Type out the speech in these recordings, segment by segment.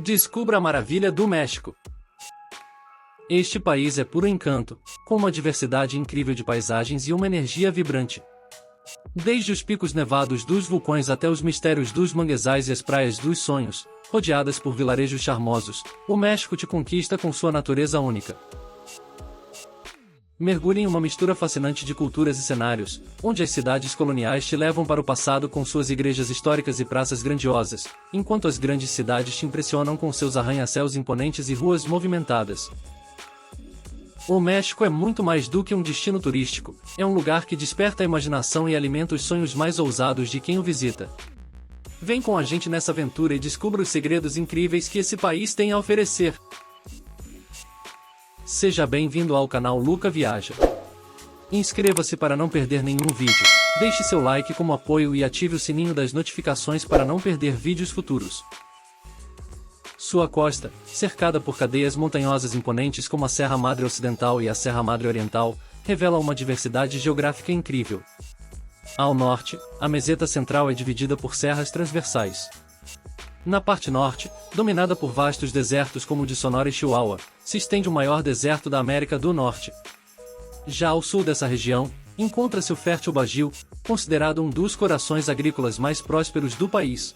Descubra a maravilha do México. Este país é puro encanto, com uma diversidade incrível de paisagens e uma energia vibrante. Desde os picos nevados dos vulcões até os mistérios dos manguezais e as praias dos sonhos, rodeadas por vilarejos charmosos, o México te conquista com sua natureza única. Mergulhe em uma mistura fascinante de culturas e cenários, onde as cidades coloniais te levam para o passado com suas igrejas históricas e praças grandiosas, enquanto as grandes cidades te impressionam com seus arranha-céus imponentes e ruas movimentadas. O México é muito mais do que um destino turístico, é um lugar que desperta a imaginação e alimenta os sonhos mais ousados de quem o visita. Vem com a gente nessa aventura e descubra os segredos incríveis que esse país tem a oferecer. Seja bem-vindo ao canal Luca Viaja. Inscreva-se para não perder nenhum vídeo, deixe seu like como apoio e ative o sininho das notificações para não perder vídeos futuros. Sua costa, cercada por cadeias montanhosas imponentes como a Serra Madre Ocidental e a Serra Madre Oriental, revela uma diversidade geográfica incrível. Ao norte, a meseta central é dividida por serras transversais. Na parte norte, dominada por vastos desertos como o de Sonora e Chihuahua, se estende o maior deserto da América do Norte. Já ao sul dessa região, encontra-se o fértil Bajío, considerado um dos corações agrícolas mais prósperos do país.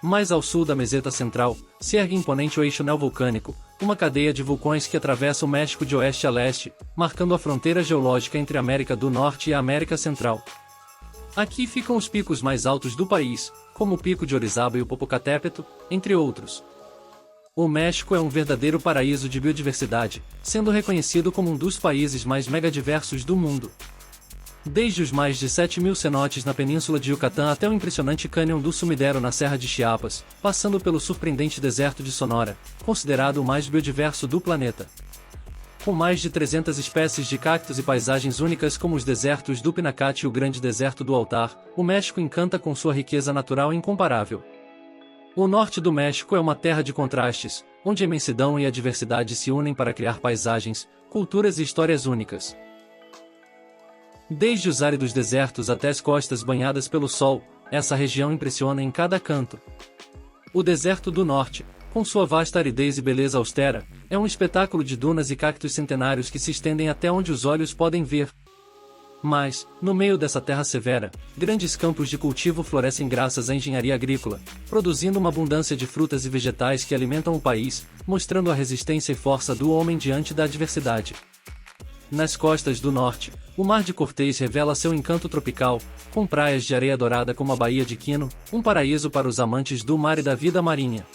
Mais ao sul da meseta central, se ergue imponente o eixo neovulcânico, uma cadeia de vulcões que atravessa o México de oeste a leste, marcando a fronteira geológica entre a América do Norte e a América Central. Aqui ficam os picos mais altos do país, como o Pico de Orizaba e o Popocatépetl, entre outros. O México é um verdadeiro paraíso de biodiversidade, sendo reconhecido como um dos países mais megadiversos do mundo. Desde os mais de 7.000 cenotes na península de Yucatán até o impressionante cânion do Sumidero na Serra de Chiapas, passando pelo surpreendente deserto de Sonora, considerado o mais biodiverso do planeta. Com mais de 300 espécies de cactos e paisagens únicas como os desertos do Pinacate e o Grande Deserto do Altar, o México encanta com sua riqueza natural incomparável. O norte do México é uma terra de contrastes, onde a imensidão e a diversidade se unem para criar paisagens, culturas e histórias únicas. Desde os áridos desertos até as costas banhadas pelo sol, essa região impressiona em cada canto. O deserto do norte, com sua vasta aridez e beleza austera, é um espetáculo de dunas e cactos centenários que se estendem até onde os olhos podem ver. Mas, no meio dessa terra severa, grandes campos de cultivo florescem graças à engenharia agrícola, produzindo uma abundância de frutas e vegetais que alimentam o país, mostrando a resistência e força do homem diante da adversidade. Nas costas do norte, o Mar de Cortés revela seu encanto tropical, com praias de areia dourada como a Baía de Quino, um paraíso para os amantes do mar e da vida marinha.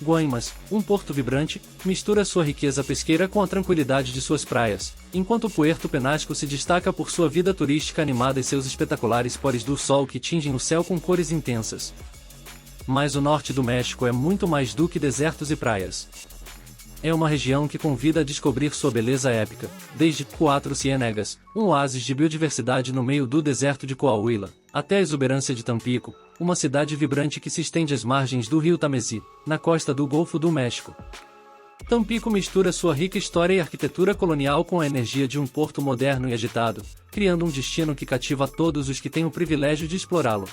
Guaymas, um porto vibrante, mistura sua riqueza pesqueira com a tranquilidade de suas praias, enquanto Puerto Penasco se destaca por sua vida turística animada e seus espetaculares pôres do sol que tingem o céu com cores intensas. Mas o norte do México é muito mais do que desertos e praias. É uma região que convida a descobrir sua beleza épica, desde Cuatro Ciénegas, um oásis de biodiversidade no meio do deserto de Coahuila, até a exuberância de Tampico, uma cidade vibrante que se estende às margens do rio Tamesí, na costa do Golfo do México. Tampico mistura sua rica história e arquitetura colonial com a energia de um porto moderno e agitado, criando um destino que cativa todos os que têm o privilégio de explorá-lo.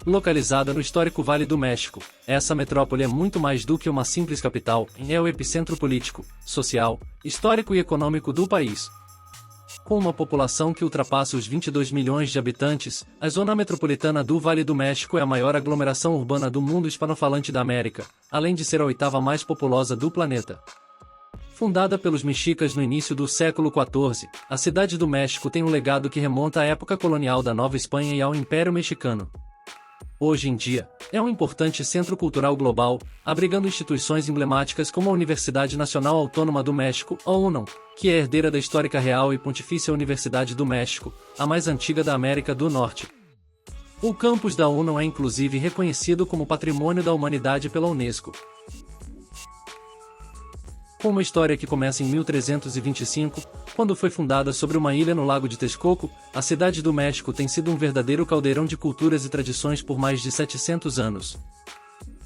Localizada no histórico Vale do México, essa metrópole é muito mais do que uma simples capital, é o epicentro político, social, histórico e econômico do país. Com uma população que ultrapassa os 22 milhões de habitantes, a zona metropolitana do Vale do México é a maior aglomeração urbana do mundo hispanofalante da América, além de ser a oitava mais populosa do planeta. Fundada pelos mexicas no início do século XIV, a cidade do México tem um legado que remonta à época colonial da Nova Espanha e ao Império Mexicano. Hoje em dia, é um importante centro cultural global, abrigando instituições emblemáticas como a Universidade Nacional Autônoma do México, a UNAM, que é herdeira da histórica Real e Pontifícia Universidade do México, a mais antiga da América do Norte. O campus da UNAM é inclusive reconhecido como Patrimônio da Humanidade pela Unesco. Com uma história que começa em 1325, quando foi fundada sobre uma ilha no Lago de Texcoco, a cidade do México tem sido um verdadeiro caldeirão de culturas e tradições por mais de 700 anos.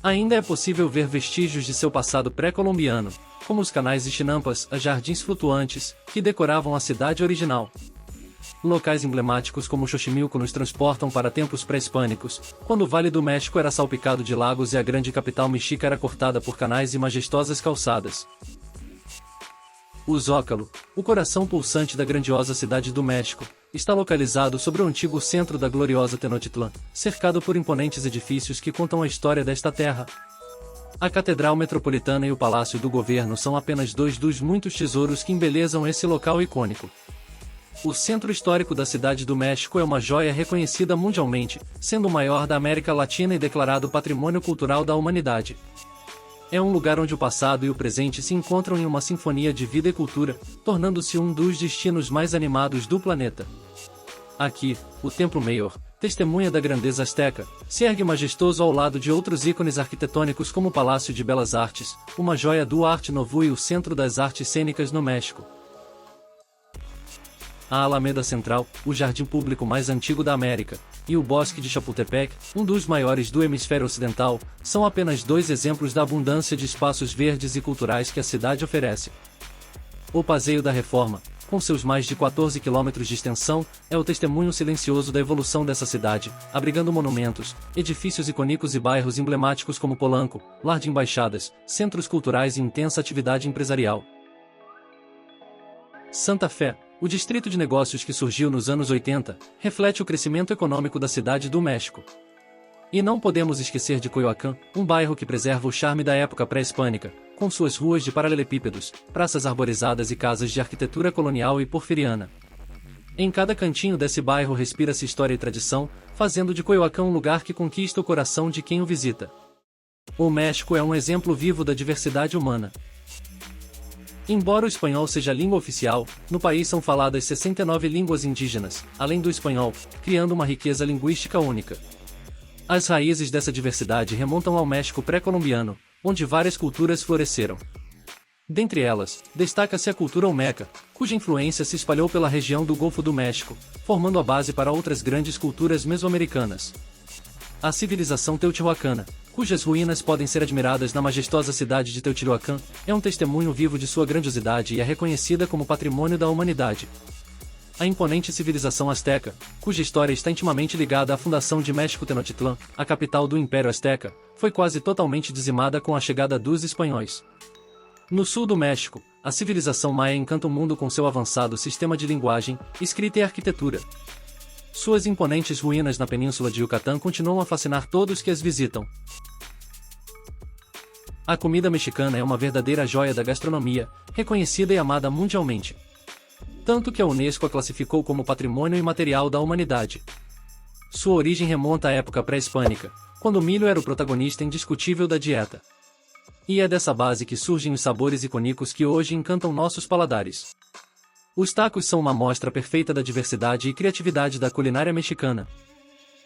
Ainda é possível ver vestígios de seu passado pré-colombiano, como os canais e chinampas, as jardins flutuantes, que decoravam a cidade original. Locais emblemáticos como Xochimilco nos transportam para tempos pré-hispânicos, quando o Vale do México era salpicado de lagos e a grande capital mexica era cortada por canais e majestosas calçadas. O Zócalo, o coração pulsante da grandiosa cidade do México, está localizado sobre o antigo centro da gloriosa Tenochtitlán, cercado por imponentes edifícios que contam a história desta terra. A Catedral Metropolitana e o Palácio do Governo são apenas dois dos muitos tesouros que embelezam esse local icônico. O centro histórico da Cidade do México é uma joia reconhecida mundialmente, sendo o maior da América Latina e declarado Patrimônio Cultural da Humanidade. É um lugar onde o passado e o presente se encontram em uma sinfonia de vida e cultura, tornando-se um dos destinos mais animados do planeta. Aqui, o Templo Mayor, testemunha da grandeza azteca, se ergue majestoso ao lado de outros ícones arquitetônicos como o Palácio de Belas Artes, uma joia do Arte Nouveau e o Centro das Artes Cênicas no México. A Alameda Central, o jardim público mais antigo da América, e o Bosque de Chapultepec, um dos maiores do hemisfério ocidental, são apenas dois exemplos da abundância de espaços verdes e culturais que a cidade oferece. O Passeio da Reforma, com seus mais de 14 quilômetros de extensão, é o testemunho silencioso da evolução dessa cidade, abrigando monumentos, edifícios icônicos e bairros emblemáticos como Polanco, lar de embaixadas, centros culturais e intensa atividade empresarial. Santa Fé, o distrito de negócios que surgiu nos anos 80, reflete o crescimento econômico da Cidade do México. E não podemos esquecer de Coyoacán, um bairro que preserva o charme da época pré-hispânica, com suas ruas de paralelepípedos, praças arborizadas e casas de arquitetura colonial e porfiriana. Em cada cantinho desse bairro respira-se história e tradição, fazendo de Coyoacán um lugar que conquista o coração de quem o visita. O México é um exemplo vivo da diversidade humana. Embora o espanhol seja a língua oficial, no país são faladas 69 línguas indígenas, além do espanhol, criando uma riqueza linguística única. As raízes dessa diversidade remontam ao México pré-colombiano, onde várias culturas floresceram. Dentre elas, destaca-se a cultura olmeca, cuja influência se espalhou pela região do Golfo do México, formando a base para outras grandes culturas mesoamericanas. A civilização teotihuacana, cujas ruínas podem ser admiradas na majestosa cidade de Teotihuacán, é um testemunho vivo de sua grandiosidade e é reconhecida como patrimônio da humanidade. A imponente civilização azteca, cuja história está intimamente ligada à fundação de México Tenochtitlán, a capital do Império Azteca, foi quase totalmente dizimada com a chegada dos espanhóis. No sul do México, a civilização maia encanta o mundo com seu avançado sistema de linguagem, escrita e arquitetura. Suas imponentes ruínas na península de Yucatán continuam a fascinar todos que as visitam. A comida mexicana é uma verdadeira joia da gastronomia, reconhecida e amada mundialmente. Tanto que a Unesco a classificou como Patrimônio Imaterial da Humanidade. Sua origem remonta à época pré-hispânica, quando o milho era o protagonista indiscutível da dieta. E é dessa base que surgem os sabores icônicos que hoje encantam nossos paladares. Os tacos são uma amostra perfeita da diversidade e criatividade da culinária mexicana.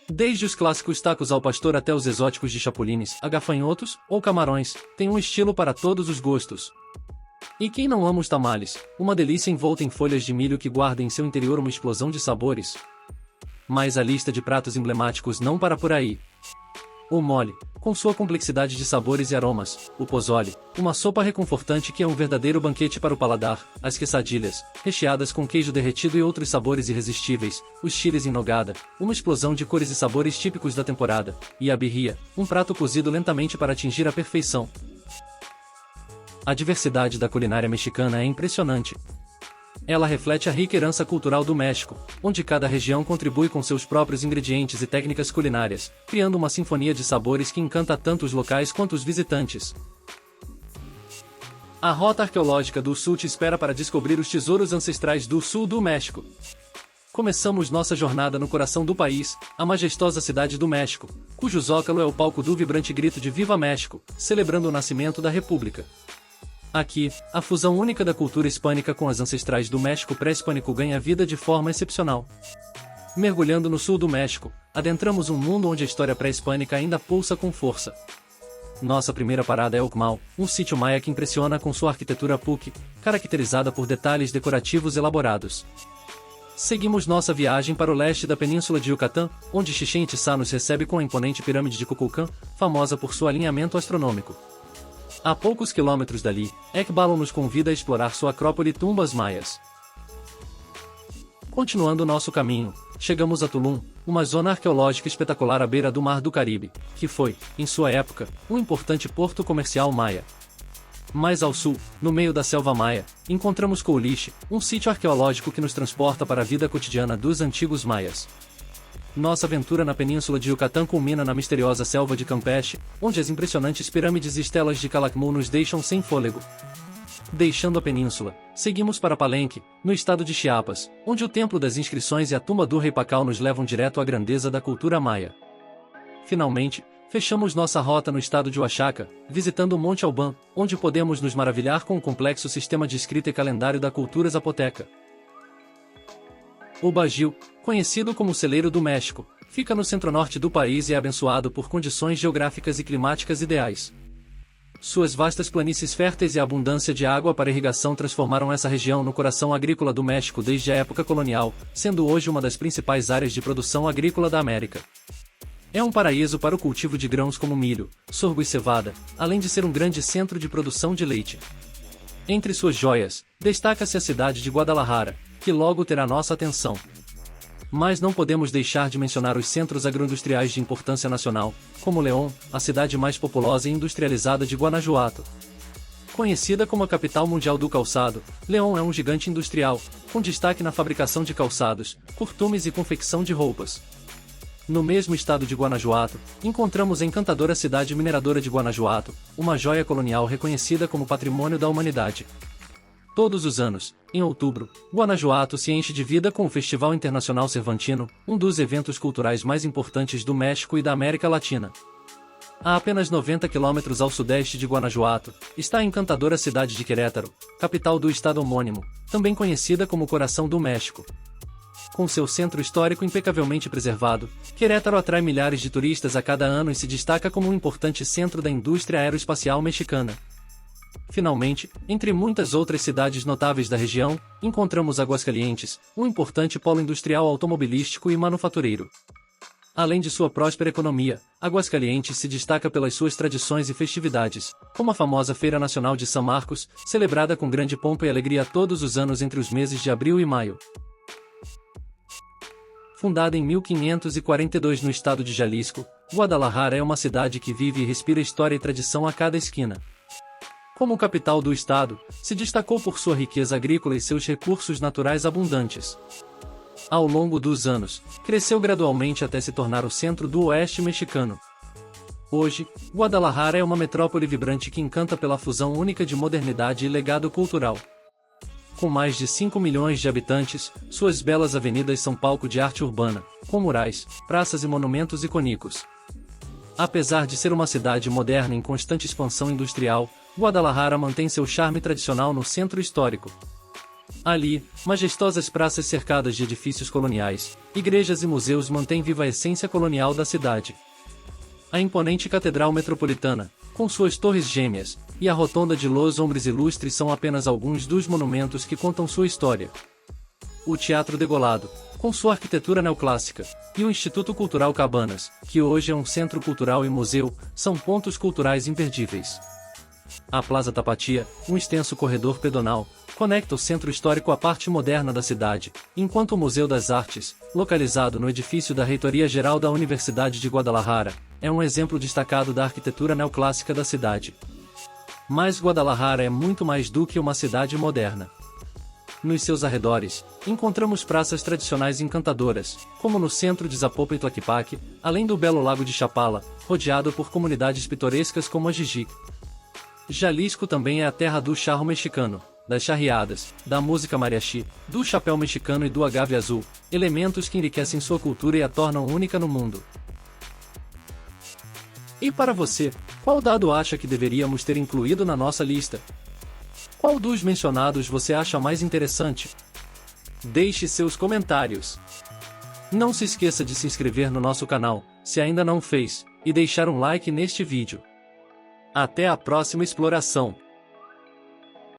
Desde os clássicos tacos ao pastor até os exóticos de chapulines, agafanhotos ou camarões, tem um estilo para todos os gostos. E quem não ama os tamales, uma delícia envolta em folhas de milho que guarda em seu interior uma explosão de sabores. Mas a lista de pratos emblemáticos não para por aí. O mole, com sua complexidade de sabores e aromas, o pozole, uma sopa reconfortante que é um verdadeiro banquete para o paladar, as quesadilhas, recheadas com queijo derretido e outros sabores irresistíveis, os chiles em nogada, uma explosão de cores e sabores típicos da temporada, e a birria, um prato cozido lentamente para atingir a perfeição. A diversidade da culinária mexicana é impressionante. Ela reflete a rica herança cultural do México, onde cada região contribui com seus próprios ingredientes e técnicas culinárias, criando uma sinfonia de sabores que encanta tanto os locais quanto os visitantes. A Rota Arqueológica do Sul te espera para descobrir os tesouros ancestrais do sul do México. Começamos nossa jornada no coração do país, a majestosa cidade do México, cujo zócalo é o palco do vibrante grito de Viva México, celebrando o nascimento da República. Aqui, a fusão única da cultura hispânica com as ancestrais do México pré-hispânico ganha vida de forma excepcional. Mergulhando no sul do México, adentramos um mundo onde a história pré-hispânica ainda pulsa com força. Nossa primeira parada é Ucmal, um sítio maia que impressiona com sua arquitetura puc, caracterizada por detalhes decorativos elaborados. Seguimos nossa viagem para o leste da península de Yucatán, onde Chichén Itzá nos recebe com a imponente pirâmide de Kukulcán, famosa por seu alinhamento astronômico. A poucos quilômetros dali, Ekbalon nos convida a explorar sua acrópole Tumbas Maias. Continuando nosso caminho, chegamos a Tulum, uma zona arqueológica espetacular à beira do Mar do Caribe, que foi, em sua época, um importante porto comercial maia. Mais ao sul, no meio da selva maia, encontramos Couliche, um sítio arqueológico que nos transporta para a vida cotidiana dos antigos maias. Nossa aventura na península de Yucatán culmina na misteriosa selva de Campeche, onde as impressionantes pirâmides e estelas de Calakmul nos deixam sem fôlego. Deixando a península, seguimos para Palenque, no estado de Chiapas, onde o Templo das Inscrições e a tumba do Rei Pacal nos levam direto à grandeza da cultura maia. Finalmente, fechamos nossa rota no estado de Oaxaca, visitando o Monte Alban, onde podemos nos maravilhar com o complexo sistema de escrita e calendário da cultura zapoteca. O Bajío, conhecido como Celeiro do México, fica no centro-norte do país e é abençoado por condições geográficas e climáticas ideais. Suas vastas planícies férteis e a abundância de água para irrigação transformaram essa região no coração agrícola do México desde a época colonial, sendo hoje uma das principais áreas de produção agrícola da América. É um paraíso para o cultivo de grãos como milho, sorgo e cevada, além de ser um grande centro de produção de leite. Entre suas joias, destaca-se a cidade de Guadalajara, que logo terá nossa atenção. Mas não podemos deixar de mencionar os centros agroindustriais de importância nacional, como León, a cidade mais populosa e industrializada de Guanajuato. Conhecida como a capital mundial do calçado, León é um gigante industrial, com destaque na fabricação de calçados, costumes e confecção de roupas. No mesmo estado de Guanajuato, encontramos a encantadora cidade mineradora de Guanajuato, uma joia colonial reconhecida como Patrimônio da Humanidade. Todos os anos, em outubro, Guanajuato se enche de vida com o Festival Internacional Cervantino, um dos eventos culturais mais importantes do México e da América Latina. A apenas 90 quilômetros ao sudeste de Guanajuato, está a encantadora cidade de Querétaro, capital do estado homônimo, também conhecida como Coração do México. Com seu centro histórico impecavelmente preservado, Querétaro atrai milhares de turistas a cada ano e se destaca como um importante centro da indústria aeroespacial mexicana. Finalmente, entre muitas outras cidades notáveis da região, encontramos Aguascalientes, um importante polo industrial automobilístico e manufatureiro. Além de sua próspera economia, Aguascalientes se destaca pelas suas tradições e festividades, como a famosa Feira Nacional de São Marcos, celebrada com grande pompa e alegria todos os anos entre os meses de abril e maio. Fundada em 1542 no estado de Jalisco, Guadalajara é uma cidade que vive e respira história e tradição a cada esquina. Como capital do estado, se destacou por sua riqueza agrícola e seus recursos naturais abundantes. Ao longo dos anos, cresceu gradualmente até se tornar o centro do oeste mexicano. Hoje, Guadalajara é uma metrópole vibrante que encanta pela fusão única de modernidade e legado cultural. Com mais de 5 milhões de habitantes, suas belas avenidas são palco de arte urbana, com murais, praças e monumentos icônicos. Apesar de ser uma cidade moderna em constante expansão industrial, Guadalajara mantém seu charme tradicional no centro histórico. Ali, majestosas praças cercadas de edifícios coloniais, igrejas e museus mantêm viva a essência colonial da cidade. A imponente Catedral Metropolitana, com suas torres gêmeas, e a Rotonda de Los Hombres Ilustres são apenas alguns dos monumentos que contam sua história. O Teatro Degolado, com sua arquitetura neoclássica, e o Instituto Cultural Cabanas, que hoje é um centro cultural e museu, são pontos culturais imperdíveis. A Plaza Tapatia, um extenso corredor pedonal, conecta o centro histórico à parte moderna da cidade, enquanto o Museu das Artes, localizado no edifício da Reitoria Geral da Universidade de Guadalajara, é um exemplo destacado da arquitetura neoclássica da cidade. Mas Guadalajara é muito mais do que uma cidade moderna. Nos seus arredores, encontramos praças tradicionais encantadoras, como no centro de Zapopan e Tlaquepaque, além do belo Lago de Chapala, rodeado por comunidades pitorescas como a Jijic. Jalisco também é a terra do charro mexicano, das charreadas, da música mariachi, do chapéu mexicano e do agave azul, elementos que enriquecem sua cultura e a tornam única no mundo. E para você, qual dado acha que deveríamos ter incluído na nossa lista? Qual dos mencionados você acha mais interessante? Deixe seus comentários. Não se esqueça de se inscrever no nosso canal, se ainda não fez, e deixar um like neste vídeo. Até a próxima exploração!